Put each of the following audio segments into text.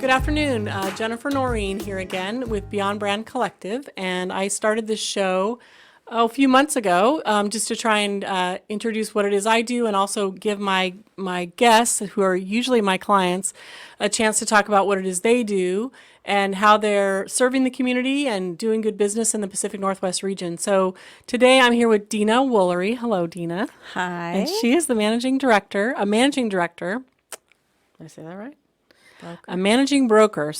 Good afternoon. Jennifer Noreen here again with Beyond Brand Collective, and I started this show a few months ago just to try and introduce what it is I do and also give my guests, who are usually my clients, a chance to talk about what it is they do and how they're serving the community and doing good business in the Pacific Northwest region. So today I'm here with Dina Woolery. Hello, Dina. Hi. And she is the managing director. Did I say that right? A managing broker,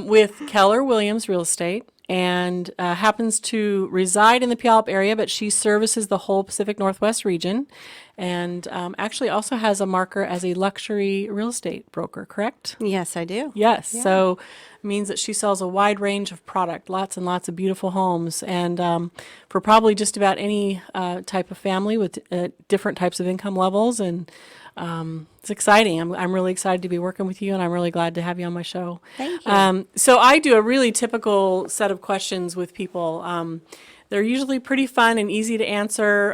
with Keller Williams Real Estate, and happens to reside in the Puyallup area, but she services the whole Pacific Northwest region, and actually also has a marker as a luxury real estate broker, correct? Yes, I do. Yes, Yeah. so it means that she sells a wide range of product, lots and lots of beautiful homes, and for probably just about any type of family with different types of income levels, and it's exciting. I'm really excited to be working with you, and I'm really glad to have you on my show. Thank you. So I do a really typical set of questions with people. They're usually pretty fun and easy to answer.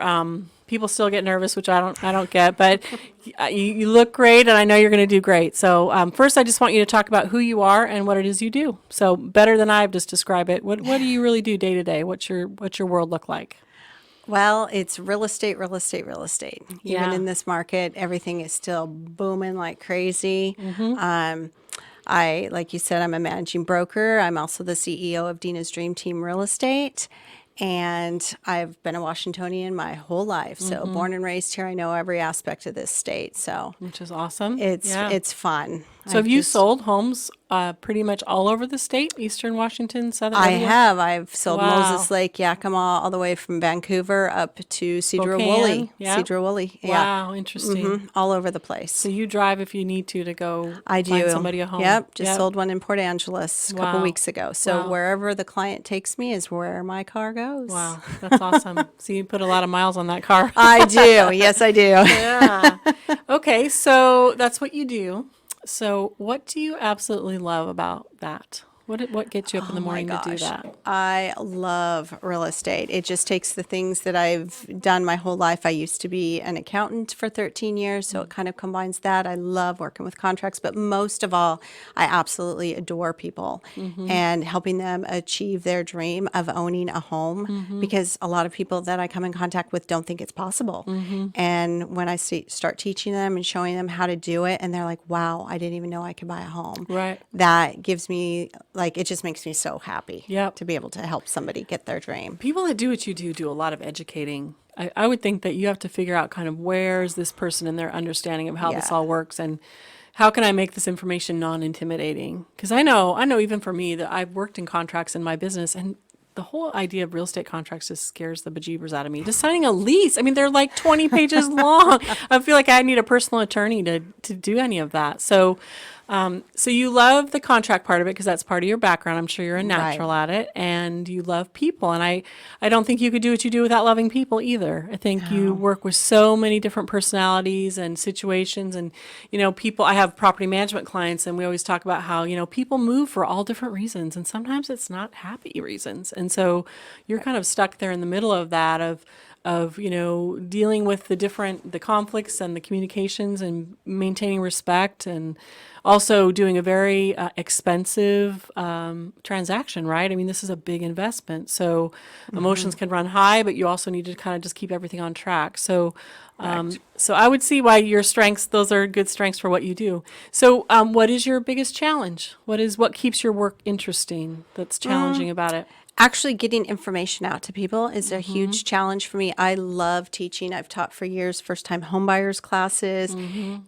People still get nervous, which I don't get, but you look great, and I know you're going to do great. So first, I just want you to talk about who you are and what it is you do. So better than I've just described it. What do you really do day to day? What's your world look like? Well, it's real estate, real estate, real estate. Even Yeah. in this market, everything is still booming like crazy. Like you said, I'm a managing broker. I'm also the CEO of Dina's Dream Team Real Estate. And I've been a Washingtonian my whole life. So born and raised here, I know every aspect of this state. So Which is awesome. it's fun. So have you sold homes pretty much all over the state, Eastern Washington, Southern? I everywhere? have. I've sold Wow. Moses Lake, Yakima, all the way from Vancouver up to Cedar Spokane, Woolley. yeah. Cedar Woolley, yeah. Wow, interesting. All over the place. So you drive if you need to go I find do. somebody a home. Yep, just sold one in Port Angeles a couple Wow. weeks ago. So Wow. wherever the client takes me is where my car goes. Wow, that's awesome. So you put a lot of miles on that car. I do. Yes, I do. Yeah. Okay, so that's what you do. So what do you absolutely love about that? What gets you up in the morning to do that? I love real estate. It just takes the things that I've done my whole life. I used to be an accountant for 13 years, so it kind of combines that. I love working with contracts, but most of all, I absolutely adore people and helping them achieve their dream of owning a home, because a lot of people that I come in contact with don't think it's possible. And when I start teaching them and showing them how to do it, and they're like, wow, I didn't even know I could buy a home. Right. That gives me, it just makes me so happy Yep. to be able to help somebody get their dream. People that do what you do a lot of educating. I would think that you have to figure out kind of where's this person in their understanding of how this Yeah. all works, and how can I make this information non-intimidating? Because I know even for me that I've worked in contracts in my business, and the whole idea of real estate contracts just scares the bejeebers out of me. Just signing a lease. I mean, they're like 20 pages long. I feel like I need a personal attorney to do any of that. So you love the contract part of it because that's part of your background. I'm sure you're a natural at it, and you love people. And I don't think you could do what you do without loving people either. I think you work with so many different personalities and situations, and people. I have property management clients, and we always talk about how people move for all different reasons, and sometimes it's not happy reasons. And so you're kind of stuck there in the middle of that of dealing with the conflicts and the communications and maintaining respect, and also doing a very expensive transaction, right? I mean, this is a big investment, so emotions can run high, but you also need to kind of just keep everything on track. So so I would see why your strengths, those are good strengths for what you do. So what is your biggest challenge? What keeps your work interesting that's challenging about it? Actually, getting information out to people is a huge challenge for me. I love teaching. I've taught for years first-time homebuyers classes,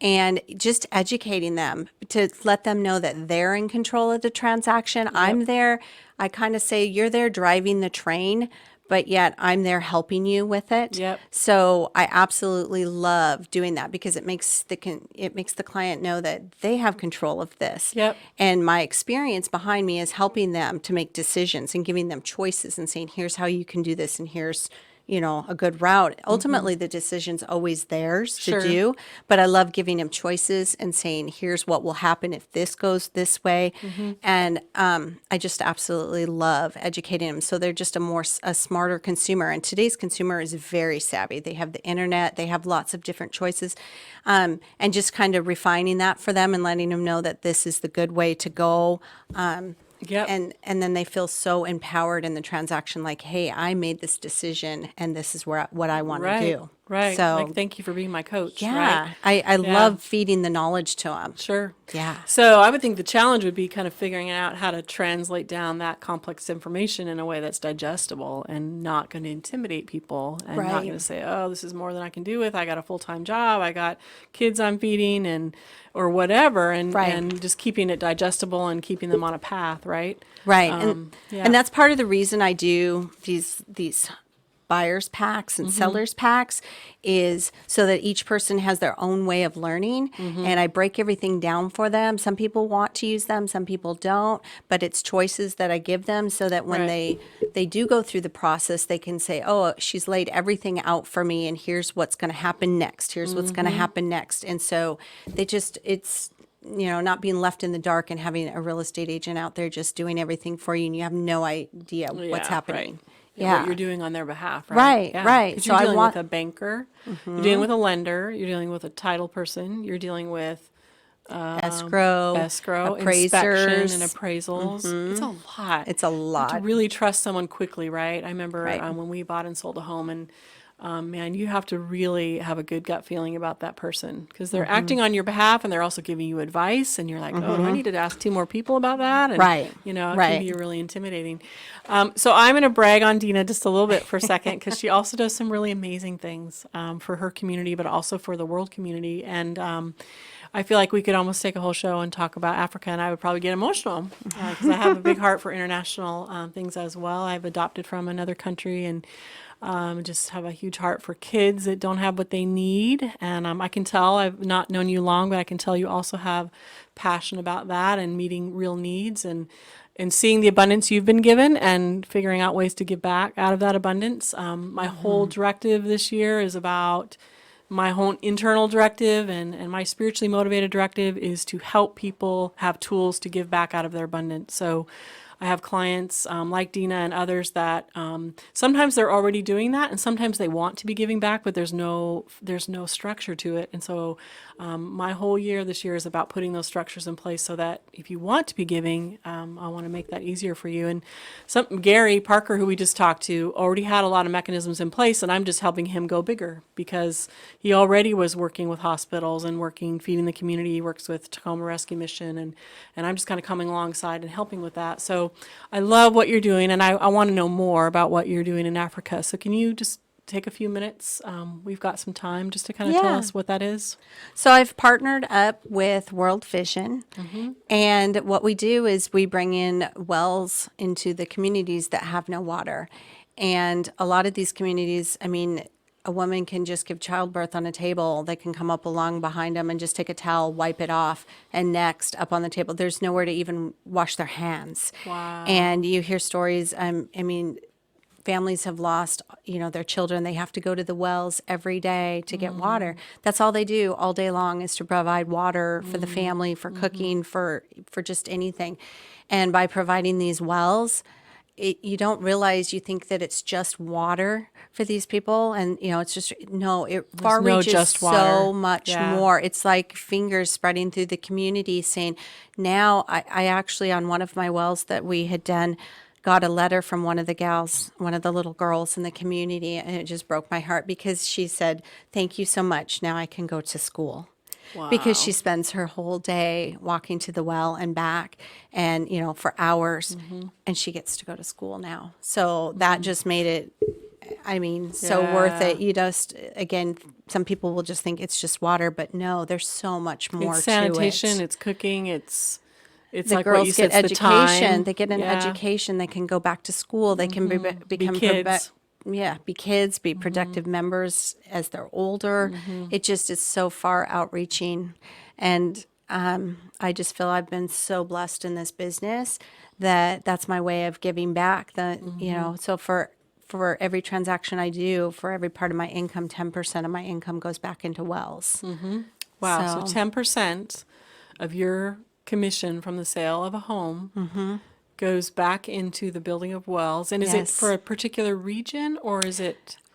and just educating them to let them know that they're in control of the transaction. I'm there. I kind of say, you're there driving the train, but yet I'm there helping you with it. Yep. So I absolutely love doing that because it makes the client know that they have control of this. Yep. And my experience behind me is helping them to make decisions and giving them choices and saying, here's how you can do this, and here's a good route. Ultimately, the decision's always theirs Sure. to do, but I love giving them choices and saying, here's what will happen if this goes this way. And I just absolutely love educating them. So they're just a smarter consumer. And today's consumer is very savvy. They have the internet, they have lots of different choices. And just kind of refining that for them and letting them know that this is the good way to go. Yep. And then they feel so empowered in the transaction, like, hey, I made this decision and this is what I want to do. Right. So Like, thank you for being my coach. yeah, Right. I love feeding the knowledge to them. Sure. Yeah. So I would think the challenge would be kind of figuring out how to translate down that complex information in a way that's digestible and not going to intimidate people and not Right. going to say, oh, this is more than I can do with. I got a full-time job. I got kids I'm feeding and or whatever. And, Right. and just keeping it digestible and keeping them on a path. Right. Right. Yeah. And that's part of the reason I do these buyers packs and sellers packs is so that each person has their own way of learning, and I break everything down for them. Some people want to use them, some people don't, but it's choices that I give them so that when Right. they do go through the process, they can say, oh, she's laid everything out for me, and here's what's going to happen next. Here's what's going to happen next. And so it's not being left in the dark and having a real estate agent out there just doing everything for you and you have no idea what's Yeah, happening. right. Yeah. What you're doing on their behalf, right? Right, Yeah. right. 'Cause So you're I dealing want- with a banker, you're dealing with a lender, you're dealing with a title person, you're dealing with escrow, inspection, appraisers. and appraisals. It's a lot. It's a You have lot. to really trust someone quickly, right? I remember Right. when we bought and sold a home, and man, you have to really have a good gut feeling about that person because they're acting on your behalf and they're also giving you advice, and you're like, oh, do I need to ask two more people about that? And, Right. it can Right. be really intimidating. So I'm going to brag on Dina just a little bit for a second because she also does some really amazing things for her community, but also for the world community. And I feel like we could almost take a whole show and talk about Africa, and I would probably get emotional because I have a big heart for international things as well. I've adopted from another country and just have a huge heart for kids that don't have what they need. And I can tell, I've not known you long, but I can tell you also have passion about that and meeting real needs and seeing the abundance you've been given and figuring out ways to give back out of that abundance. My whole directive this year is about my whole internal directive and my spiritually motivated directive is to help people have tools to give back out of their abundance. So I have clients like Dina and others that sometimes they're already doing that, and sometimes they want to be giving back, but there's no structure to it. And so my whole year this year is about putting those structures in place so that if you want to be giving, I want to make that easier for you. And Gary Parker, who we just talked to, already had a lot of mechanisms in place, and I'm just helping him go bigger because he already was working with hospitals and feeding the community. He works with Tacoma Rescue Mission, and I'm just kind of coming alongside and helping with that. So I love what you're doing, and I want to know more about what you're doing in Africa. So can you just take a few minutes? We've got some time just to kind of tell Yeah. us what that is. So I've partnered up with World Vision, and what we do is we bring in wells into the communities that have no water. And a lot of these communities, I mean, a woman can just give childbirth on a table. They can come up along behind them and just take a towel, wipe it off, and next up on the table. There's nowhere to even wash their hands. Wow. And you hear stories, I mean, families have lost, their children. They have to go to the wells every day to get water. That's all they do all day long is to provide water for the family, for cooking, for just anything. And by providing these wells, you don't realize, you think that it's just water for these people. And, it's just, no, it far no reaches just so water. much Yeah. more. It's like fingers spreading through the community saying, now I actually, on one of my wells that we had done, got a letter from one of the gals, one of the little girls in the community, and it just broke my heart because she said, thank you so much. Now I can go to school. Because Wow. she spends her whole day walking to the well and back and, for hours, and she gets to go to school now. So that just made it, so worth it. Yeah. You just, again, some people will just think it's just water, but no, there's so much more It's to sanitation, it. it's cooking, it's The like what you girls said, get it's the education. time. They get an Yeah. education. They can go back to school. They can become kids. be kids, be productive members as they're older. It just is so far outreaching, and I just feel I've been so blessed in this business that that's my way of giving back. So for every transaction I do, for every part of my income, 10% of my income goes back into Wells. Wow. So So 10% of your commission from the sale of a home goes back into the building of wells. And is it for Yes. a particular region, or does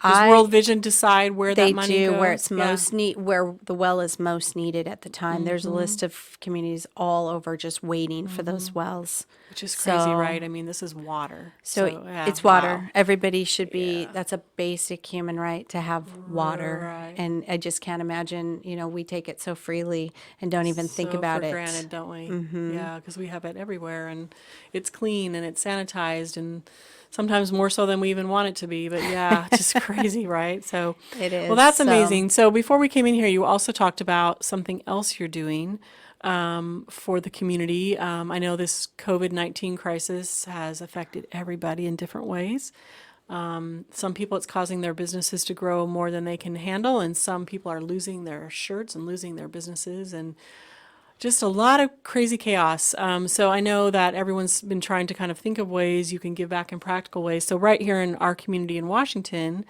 I World Vision decide where They that money do goes? where it's Yeah. most where the well is most needed at the time. There's a list of communities all over just waiting for those wells. Which is crazy, So- right? I mean, this is water. So yeah, it's water. wow. Everybody should be, Yeah. that's a basic human right to have water. Right. And I just can't imagine, we take it so freely and don't even think So about for it. granted, don't we? Yeah, because we have it everywhere, and it's clean and it's sanitized, and sometimes more so than we even want it to be. But yeah, it's just crazy, right? So It is. well, that's So- amazing. So before we came in here, you also talked about something else you're doing for the community. I know this COVID-19 crisis has affected everybody in different ways. Some people, it's causing their businesses to grow more than they can handle, and some people are losing their shirts and losing their businesses, and just a lot of crazy chaos. So I know that everyone's been trying to kind of think of ways you can give back in practical ways. So right here in our community in Washington,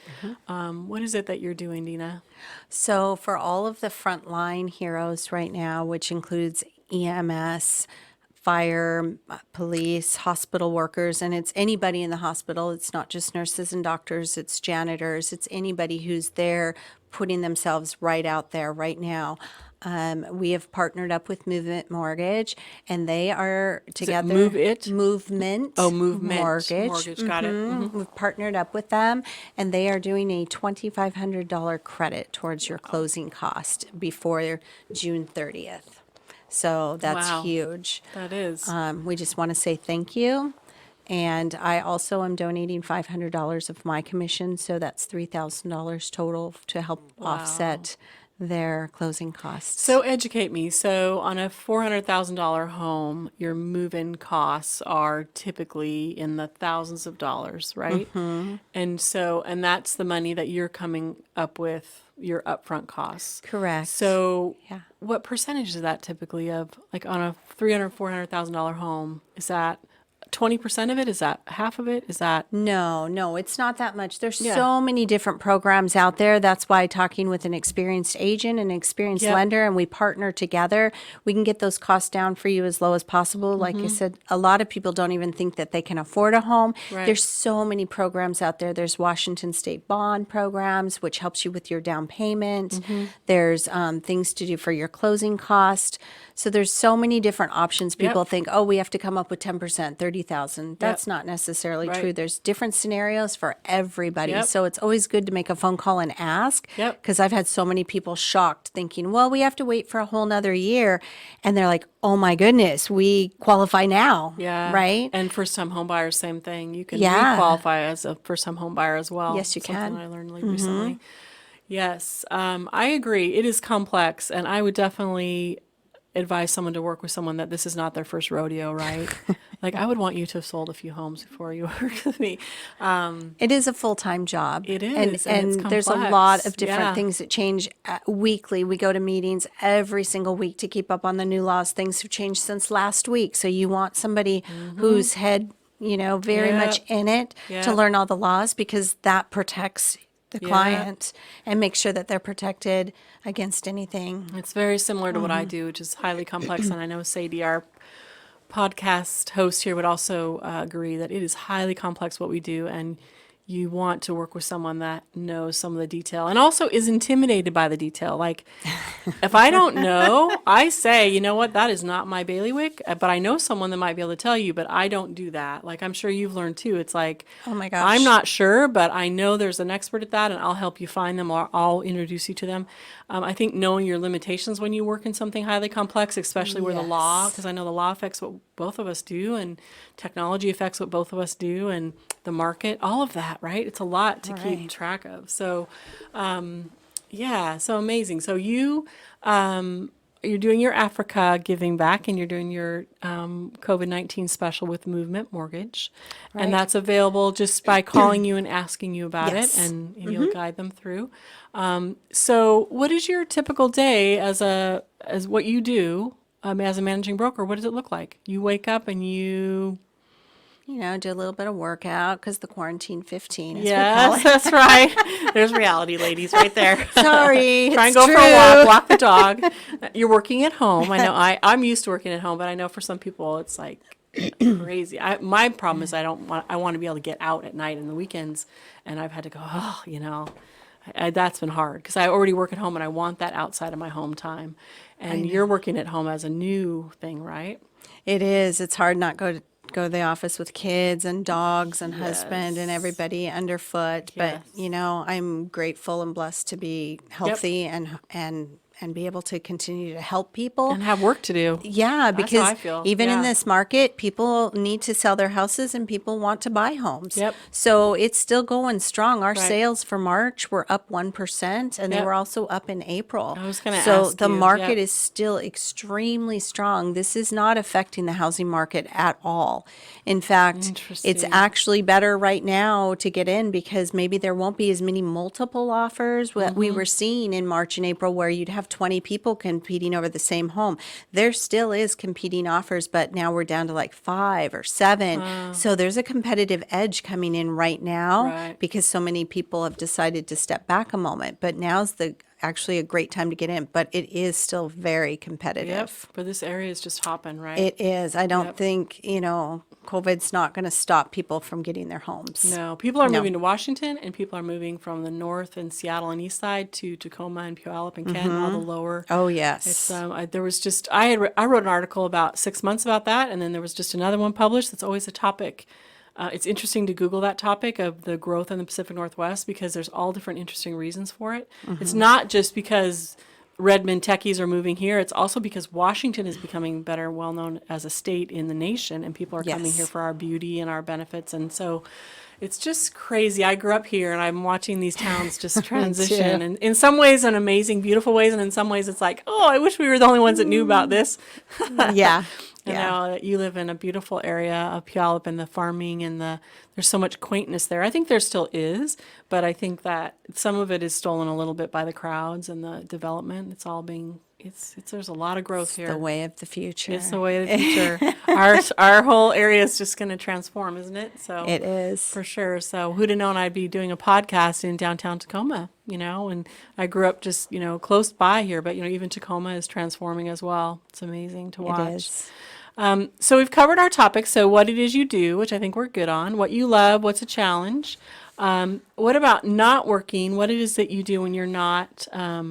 what is it that you're doing, Dina? So for all of the frontline heroes right now, which includes EMS, fire, police, hospital workers, and it's anybody in the hospital. It's not just nurses and doctors, it's janitors, it's anybody who's there putting themselves right out there right now. We have partnered up with Movement Mortgage, and they are together. Move It? Movement. Oh, Movement Mortgage. Got it. We've partnered up with them, and they are doing a $2,500 credit towards your closing cost before June 30th. So that's Wow. huge. That is. We just want to say thank you. And I also am donating $500 of my commission, so that's $3,000 total to help offset their closing costs. So educate me. So on a $400,000 home, your move-in costs are typically in the thousands of dollars, right? And that's the money that you're coming up with, your upfront costs. Correct. So Yeah. what percentage is that typically of, like on a $300,000, $400,000 home? Is that 20% of it? Is that half of it? Is that? No, it's not that much. There's Yeah. so many different programs out there. That's why talking with an experienced agent and an experienced Yep. lender, and we partner together, we can get those costs down for you as low as possible. Like I said, a lot of people don't even think that they can afford a home. Right. There's so many programs out there. There's Washington State bond programs, which helps you with your down payment. There's things to do for your closing cost. So there's so many different options. People Yep. think, oh, we have to come up with 10%, 30,000. That's not necessarily Right. true. There's different scenarios for everybody. Yep. So it's always good to make a phone call and ask. Yep. Because I've had so many people shocked thinking, well, we have to wait for a whole nother year. And they're like, oh my goodness, we qualify now. Yeah. Right? And first-time home buyers, same thing. You can Yeah. re-qualify as a first-time home buyer as well. Yes, you Something can. I learned recently. Yes, I agree. It is complex, and I would definitely advise someone to work with someone that this is not their first rodeo, right? Like, I would want you to have sold a few homes before you worked with me. It is a full-time job. It is, And and it's there's a complex. lot of different Yeah. things that change weekly. We go to meetings every single week to keep up on the new laws. Things have changed since last week. So you want somebody whose head, very Yep. much in it to Yep. learn all the laws, because that protects the Yep. client and make sure that they're protected against anything. It's very similar to what I do, which is highly complex. And I know Sadie, our podcast host here, would also agree that it is highly complex what we do. And you want to work with someone that knows some of the detail and also is intimidated by the detail. Like, if I don't know, I say, you know what, that is not my bailiwick, but I know someone that might be able to tell you, but I don't do that. Like, I'm sure you've learned too. It's like, Oh my gosh. I'm not sure, but I know there's an expert at that, and I'll help you find them, or I'll introduce you to them. I think knowing your limitations when you work in something highly complex, especially where the law, Yes. because I know the law affects what both of us do, and technology affects what both of us do, and the market, all of that, right? It's a lot to keep Right. track of. So, yeah, so amazing. So you're doing your Africa giving back, and you're doing your COVID-19 special with Movement Mortgage, Right. and that's available just by calling you and asking you about Yes. it, and you'll guide them through. So, what is your typical day as what you do as a managing broker? What does it look like? You wake up and you do a little bit of workout because the quarantine 15, as we call Yes, it. that's right. There's reality, ladies, right there. Sorry, Try and it's go for a walk, true. walk the dog. You're working at home. I know I'm used to working at home, but I know for some people it's like crazy. My problem is I want to be able to get out at night and the weekends, and I've had to go, that's been hard because I already work at home and I want that outside of my home time. And you're working at home as a new thing, right? It is. It's hard not go to the office with kids and dogs and husband and Yes. everybody underfoot. But Yes. I'm grateful and blessed to be healthy and be able to continue to help people. And have work to do. Yeah, That's how because I feel. even in Yeah. this market, people need to sell their houses and people want to buy homes. Yep. So it's still going strong. Our Right. sales for March were up 1%, and they Yep. were also up in April. I was gonna So ask the you, market yep. is still extremely strong. This is not affecting the housing market at all. In fact, it's Interesting. actually better right now to get in because maybe there won't be as many multiple offers. What we were seeing in March and April where you'd have 20 people competing over the same home. There still is competing offers, but now we're down to like 5 or 7. So there's a competitive edge coming in right now Right. because so many people have decided to step back a moment. But now's actually a great time to get in, but it is still very competitive. Yep. But this area is just hopping, right? It is. I don't Yep. think, COVID's not going to stop people from getting their homes. No, people are No. moving to Washington, and people are moving from the north and Seattle and East Side to Tacoma and Puyallup and Kent, all the lower. Oh, It's yes. there was just I wrote an article about 6 months about that, and then there was just another one published. That's always a topic. It's interesting to Google that topic of the growth in the Pacific Northwest because there's all different interesting reasons for it. It's not just because Redmond techies are moving here. It's also because Washington is becoming better, well known as a state in the nation, and people are coming Yes. here for our beauty and our benefits. And so it's just crazy. I grew up here and I'm watching these towns just transition and in some ways in amazing, beautiful ways. And in some ways it's like, oh, I wish we were the only ones that knew about this. Yeah. You Yeah. know, that you live in a beautiful area of Puyallup and the farming and there's so much quaintness there. I think there still is, but I think that some of it is stolen a little bit by the crowds and the development. It's all being, there's a lot of growth here. The way of the future. It's the way of the future. Our whole area is just going to transform, isn't it? So It is. for sure. So who'd have known I'd be doing a podcast in downtown Tacoma, and I grew up just, close by here, but, even Tacoma is transforming as well. It's amazing to watch. It is. So we've covered our topics. So what it is you do, which I think we're good on, what you love, what's a challenge. What about not working? What it is that you do when you're not at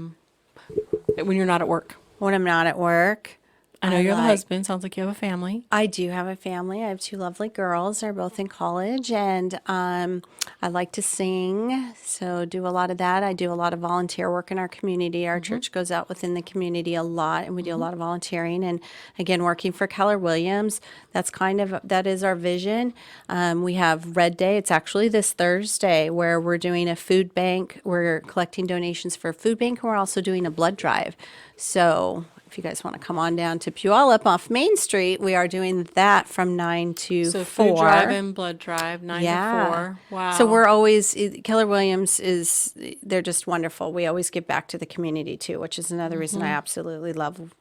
work? When I'm not at work, I know you have a husband. Sounds like you have a family. I do have a family. I have 2 lovely girls. They're both in college, and I like to sing, so do a lot of that. I do a lot of volunteer work in our community. Our church goes out within the community a lot, and we do a lot of volunteering. And again, working for Keller Williams, that is our vision. We have Red Day. It's actually this Thursday where we're doing a food bank. We're collecting donations for a food bank, and we're also doing a blood drive. So if you guys want to come on down to Puyallup off Main Street, we are doing that from 9 to So 4. food drive and blood drive, 9 to 4. Wow. So we're always, Keller Williams they're just wonderful. We always give back to the community too, which is another reason I absolutely love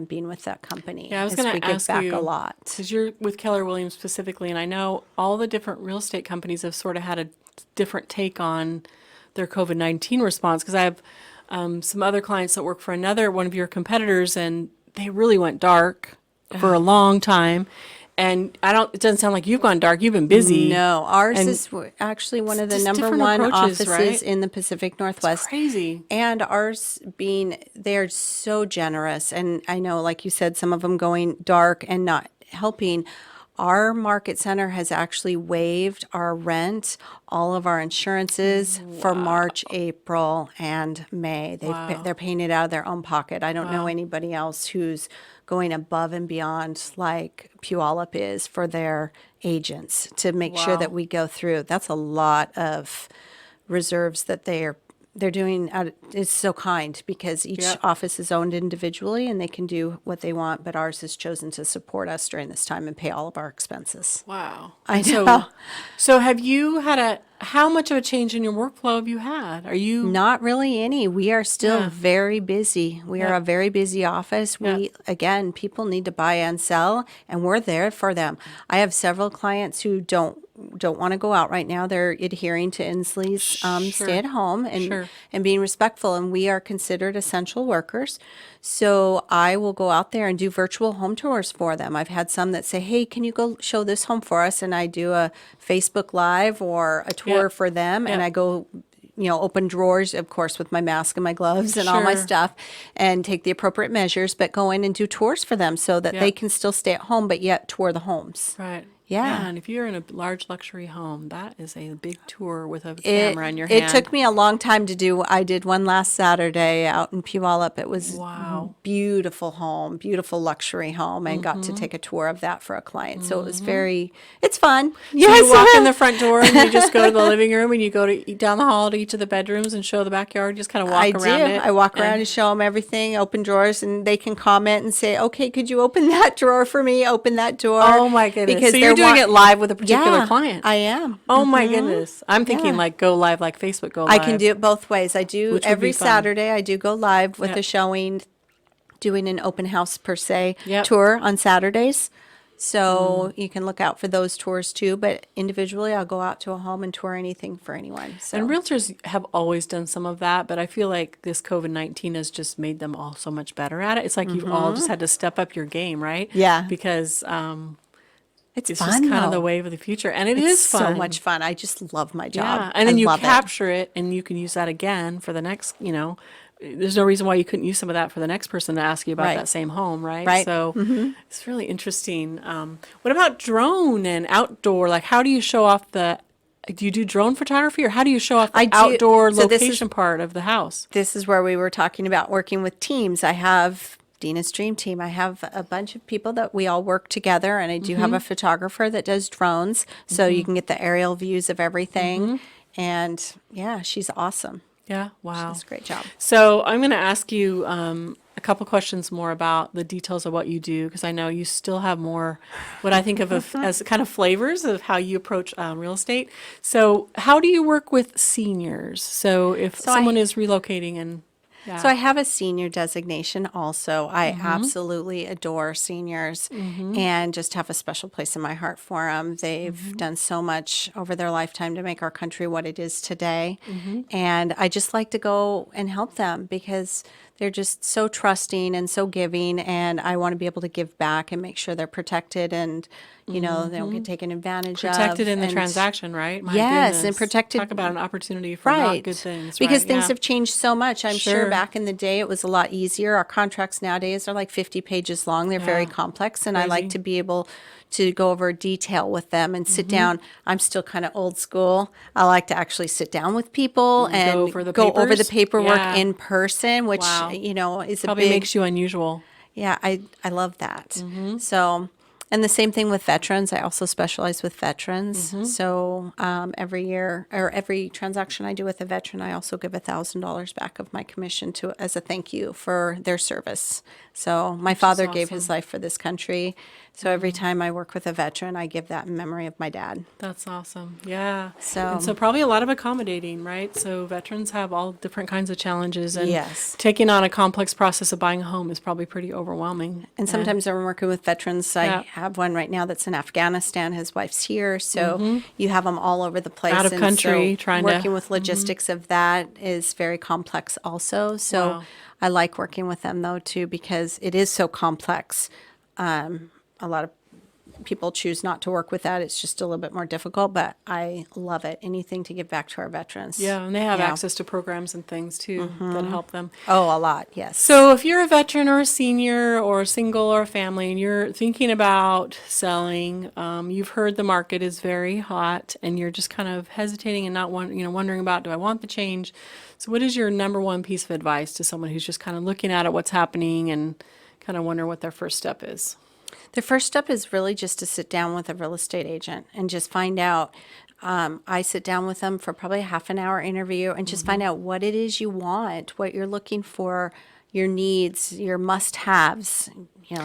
being with that company. Yeah, I was is going we to give ask back you a lot. because you're with Keller Williams specifically, and I know all the different real estate companies have sort of had a different take on their COVID-19 response. Because I have some other clients that work for one of your competitors, and they really went dark for a long time. And it doesn't sound like you've gone dark. You've been busy. No, ours And is actually one of the just number different one approaches, offices right? in the Pacific Northwest. Crazy. And ours they're so generous. And I know, like you said, some of them going dark and not helping. Our market center has actually waived our rent, all of our insurances for March, April, and May. They're paying it out of their own pocket. I don't know anybody else who's going above and beyond like Puyallup is for their agents to make sure that we go through. That's a lot of reserves that they're doing. It's so kind because each Yep. office is owned individually and they can do what they want, but ours has chosen to support us during this time and pay all of our expenses. Wow. I And so- know. So have you had how much of a change in your workflow have you had? Are you Not really any. We are still Yeah. very busy. We are Yeah. a very busy office. We, again, people need to buy and sell, and we're there for them. I have several clients who don't want to go out right now. They're adhering to Inslee's stay at home Sure. and being respectful, and we are considered essential workers. So I will go out there and do virtual home tours for them. I've had some that say, "Hey, can you go show this home for us?" And I do a Facebook Live or a tour for them, and I go, open drawers, of course, with my mask and my gloves and all my Sure. stuff, and take the appropriate measures, but go in and do tours for them so that they can still stay at home, but yet tour the homes. Right. Yeah. And if you're in a large luxury home, that is a big tour with a It, camera in your hand. it took me a long time to do. I did one last Saturday out in Puyallup. It was Wow. beautiful home, beautiful luxury home, and got to take a tour of that for a client. So it was it's fun. So you walk in the front door and you just go to the living room and you go to eat down the hall to each of the bedrooms and show the backyard. Just kind of walk I around do. it. I walk around and show them everything, open drawers, and they can comment and say, "Okay, could you open that drawer for me? Open that door." Oh my goodness! Because So you're doing it live with a particular Yeah, client. I am. Oh my goodness! I'm thinking Yeah. like go live, like Facebook go I live. can do it both ways. I do Which would every be fun. Saturday. I do go live with Yep. a showing, doing an open house per se Yep. tour on Saturdays. So you can look out for those tours too. But individually, I'll go out to a home and tour anything for anyone. So And realtors have always done some of that, but I feel like this COVID-19 has just made them all so much better at it. It's like you've all just had to step up your game, right? Yeah. Because it's it's fun, just kind of though. the wave of the future, and it It's is fun. so much fun. I just love my job. Yeah, and then I you love it. capture it, and you can use that again for the next. There's no reason why you couldn't use some of that for the next person to ask you about Right. that same home, right? Right. So it's really interesting. What about drone and outdoor? Like, how do you show off the? Do you do drone photography, or how do you show off the I do. outdoor So this is- location part of the house? This is where we were talking about working with teams. I have Dina's Dream Team. I have a bunch of people that we all work together, and I do have a photographer that does drones, so you can get the aerial views of everything. And yeah, she's awesome. Yeah. Wow. Does a great job. So I'm going to ask you a couple questions more about the details of what you do, because I know you still have more, what I think of as kind of flavors of how you approach real estate. So how do you work with seniors? So if So someone is relocating and So I have a senior designation also. I absolutely adore seniors and just have a special place in my heart for them. They've done so much over their lifetime to make our country what it is today. And I just like to go and help them because they're just so trusting and so giving. And I want to be able to give back and make sure they're protected and, they don't get taken advantage of. protected in the And- transaction, right? My Yes, and goodness. protected- Talk about an opportunity for not Right. good things. Because right? things Yeah. have changed so much. I'm sure Sure. back in the day it was a lot easier. Our contracts nowadays are like 50 pages long. They're very Yeah. complex. And I like Crazy. to be able to go over detail with them and sit down. I'm still kind of old school. I like to actually sit down with people and over the go over the papers? paperwork Yeah. in person, which, Wow. is a Probably big, makes you unusual. yeah, I love that. So, and the same thing with veterans. I also specialize with veterans. So every year or every transaction I do with a veteran, I also give $1,000 back of my commission to as a thank you for their service. So my father gave his life for this country. So every time I work with a veteran, I give that in memory of my dad. That's awesome. Yeah. So- And so probably a lot of accommodating, right? So veterans have all different kinds of challenges, and Yes. taking on a complex process of buying a home is probably pretty overwhelming. And sometimes when I'm working with veterans, I Yeah. have one right now that's in Afghanistan. His wife's here, so you have them all over the place. Out of and country, so trying to- working with logistics of that is very complex also. So Wow. I like working with them though too because it is so complex. A lot of people choose not to work with that. It's just a little bit more difficult, but I love it. Anything to give back to our veterans. Yeah, and they have Yeah. access to programs and things too that help them. Oh, a lot. Yes. So if you're a veteran or a senior or a single or a family and you're thinking about selling, you've heard the market is very hot and you're just kind of hesitating and not wondering about, do I want the change? So what is your number one piece of advice to someone who's just kind of looking at what's happening and kind of wonder what their first step is? The first step is really just to sit down with a real estate agent and just find out. I sit down with them for probably a half an hour interview and just find out what it is you want, what you're looking for, your needs, your must-haves,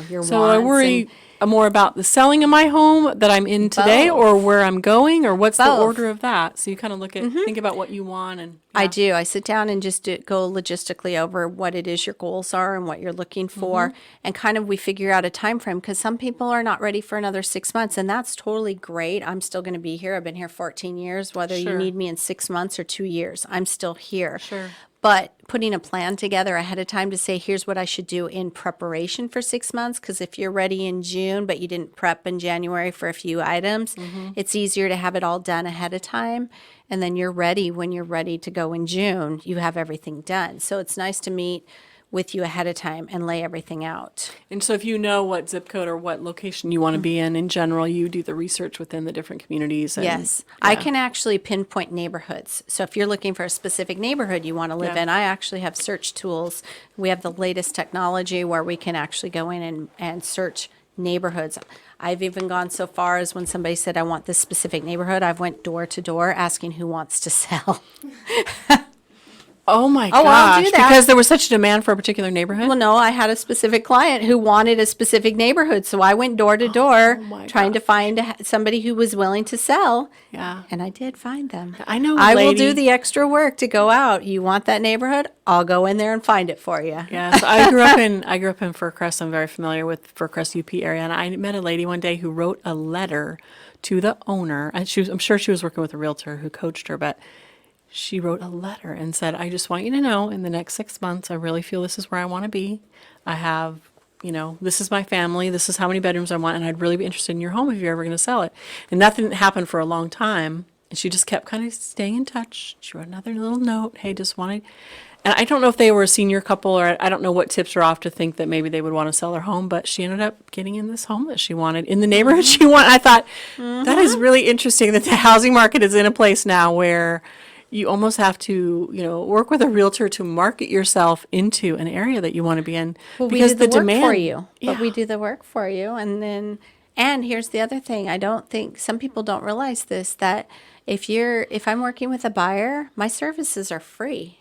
your So I wants. worry more about the selling of my home that I'm in today, Both. or where I'm going, or what's the Both. order of that? So you kind of look at, think about what you want, and I do. I sit down and just go logistically over what it is your goals are and what you're looking for, and kind of we figure out a time frame because some people are not ready for another 6 months, and that's totally great. I'm still going to be here. I've been here 14 years. Whether you Sure. need me in 6 months or 2 years, I'm still here. Sure. But putting a plan together ahead of time to say, here's what I should do in preparation for 6 months. Because if you're ready in June, but you didn't prep in January for a few items, it's easier to have it all done ahead of time. And then you're ready when you're ready to go in June, you have everything done. So it's nice to meet with you ahead of time and lay everything out. And so if you know what zip code or what location you want to be in general, you do the research within the different communities. And, Yes, I can actually pinpoint neighborhoods. So if you're looking for a specific neighborhood you want to live Yeah. in, I actually have search tools. We have the latest technology where we can actually go in and search neighborhoods. I've even gone so far as when somebody said, I want this specific neighborhood, I've went door to door asking who wants to sell. Oh my Oh, gosh! I'll do that. Because there was such a demand for a particular neighborhood. Well, no, I had a specific client who wanted a specific neighborhood. So I went door to door my trying to find somebody who was willing to sell. Yeah. And I did find them. I know a I will lady- do the extra work to go out. You want that neighborhood? I'll go in there and find it for you. Yeah, so I grew up in Fircrest. I'm very familiar with Fircrest UP area, and I met a lady one day who wrote a letter to the owner. And I'm sure she was working with a realtor who coached her, but she wrote a letter and said, "I just want you to know, in the next 6 months, I really feel this is where I want to be. I have, this is my family. This is how many bedrooms I want, and I'd really be interested in your home if you're ever going to sell it." And nothing happened for a long time, and she just kept kind of staying in touch. She wrote another little note, "Hey, just wanted." And I don't know if they were a senior couple, or I don't know what tips are off to think that maybe they would want to sell their home, but she ended up getting in this home that she wanted in the neighborhood she wanted. I thought, that is really interesting that the housing market is in a place now where you almost have to, work with a realtor to market yourself into an area that you want to be in. Well, because we do the work demand for you, but Yeah. we do the work for you. And here's the other thing. I don't think some people don't realize this, that if I'm working with a buyer, my services are free.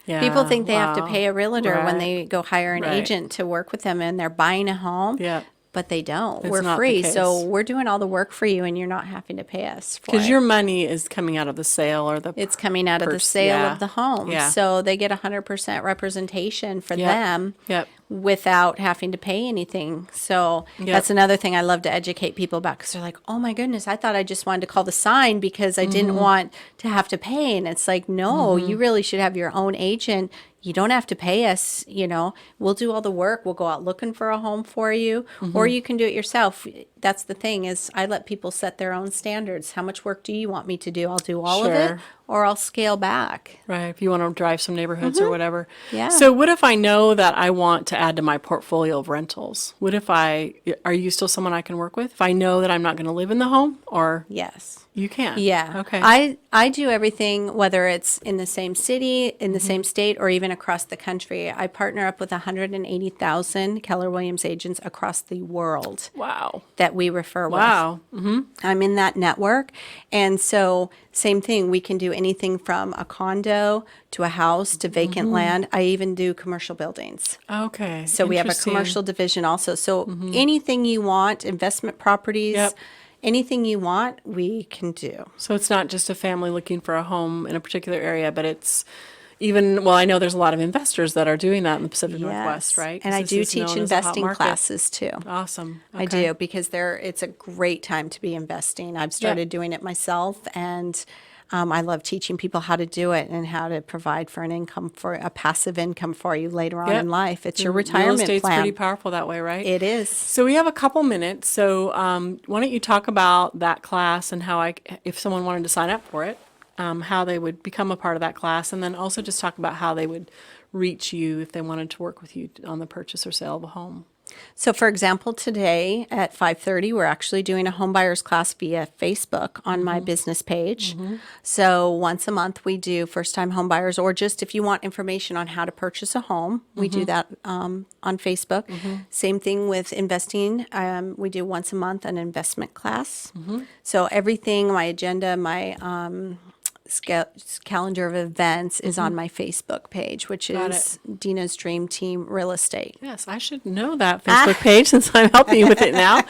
Yeah, People think they have to wow. pay a realtor when Right. they go hire an Right. agent to work with them and they're buying a home. Yeah. But they don't. It's We're not the free. So case. we're doing all the work for you and you're not having to pay us for Because it. your money is coming out of the sale or the. It's coming out of the pers- sale yeah. of the home. Yeah. So they get 100% representation for Yep. them Yep. without having to pay anything. So Yep. that's another thing I love to educate people about because they're like, oh my goodness, I thought I just wanted to call the sign because I didn't want to have to pay. And it's like, no, you really should have your own agent. You don't have to pay us, we'll do all the work. We'll go out looking for a home for you, or you can do it yourself. That's the thing is I let people set their own standards. How much work do you want me to do? I'll do all of it Sure. or I'll scale back. Right, if you want to drive some neighborhoods or whatever. Yeah. So what if I know that I want to add to my portfolio of rentals? Are you still someone I can work with? If I know that I'm not going to live in the home, or Yes. you can? Yeah. Okay. I do everything, whether it's in the same city, in the same state, or even across the country. I partner up with 180,000 Keller Williams agents across the world Wow. that we refer with. Wow. I'm in that network. And so, same thing, we can do anything from a condo to a house to vacant land. I even do commercial buildings. Okay. So, we have a Interesting. commercial division also. So, anything you want, investment properties, Yep. anything you want, we can do. So it's not just a family looking for a home in a particular area, but it's I know there's a lot of investors that are doing that in the Pacific Northwest, right? And 'Cause I this do is teach known as a hot investing market. classes too. Awesome. I Okay. do because it's a great time to be investing. I've started doing it myself, and I love teaching people how to do it and how to provide for a passive income for you later on Yep. in life. It's your Real retirement estate's plan. pretty powerful that way, right? It is. So we have a couple minutes. So why don't you talk about that class and how if someone wanted to sign up for it, how they would become a part of that class, and then also just talk about how they would reach you if they wanted to work with you on the purchase or sale of a home. So, for example, today at 5:30, we're actually doing a home buyers class via Facebook on my business page. So, once a month, we do first-time home buyers, or just if you want information on how to purchase a home, we do that on Facebook. Same thing with investing. We do once a month an investment class. So, everything, my agenda, my calendar of events is on my Facebook page, which Got is Dina's Dream Team Real Estate. Yes, I should know that Facebook page since I'm helping you with it now.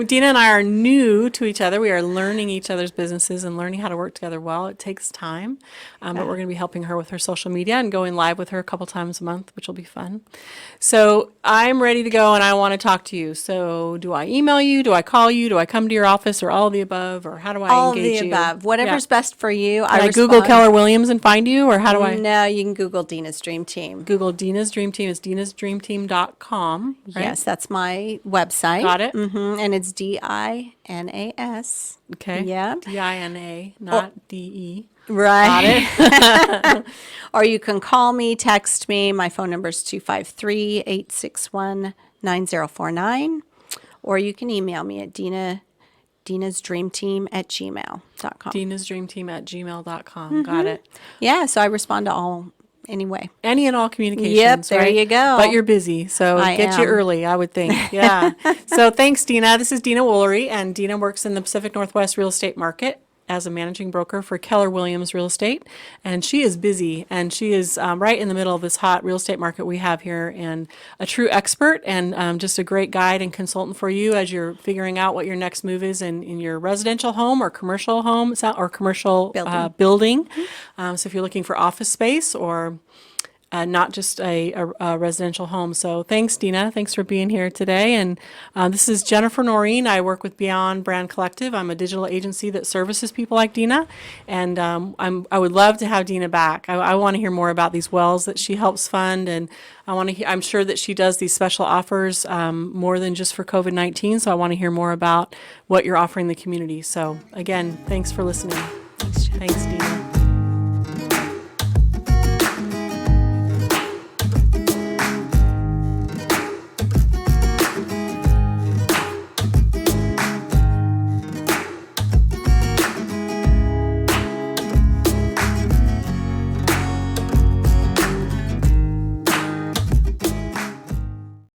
Dina and I are new to each other. We are learning each other's businesses and learning how to work together well. It takes time, but we're going to be helping her with her social media and going live with her a couple times a month, which will be fun. So I'm ready to go and I want to talk to you. So do I email you? Do I call you? Do I come to your office, or all of the above? Or how do I All of engage the you? above. Whatever's best for you. Can I Google Keller Williams and find you, or how do I? No, you can Google Dina's Dream Team. Google Dina's Dream Team. It's dinasdreamteam.com, right? Yes, that's my website. Got it. And it's DINAS. Okay. Yeah. DINA, not DE. Right. Got it. Or you can call me, text me. My phone number is 253-861-9049. Or you can email me at dinasdreamteam@gmail.com. dinasdreamteam@gmail.com. Got it. Yeah, so I respond to all anyway. Any and all communications. Yep, there right? you go. But you're busy, so I get you am. early, I would think. Yeah. So thanks, Dina. This is Dina Woolery, and Dina works in the Pacific Northwest real estate market as a managing broker for Keller Williams Real Estate. And she is busy, and she is right in the middle of this hot real estate market we have here, and a true expert, and just a great guide and consultant for you as you're figuring out what your next move is in your residential home or commercial home or commercial building. So if you're looking for office space or not just a residential home. So thanks, Dina. Thanks for being here today. And this is Jennifer Noreen. I work with Beyond Brand Collective. I'm a digital agency that services people like Dina. And I would love to have Dina back. I want to hear more about these wells that she helps fund. And I'm sure that she does these special offers more than just for COVID-19. So I want to hear more about what you're offering the community. So again, thanks for listening. Thanks, Dina.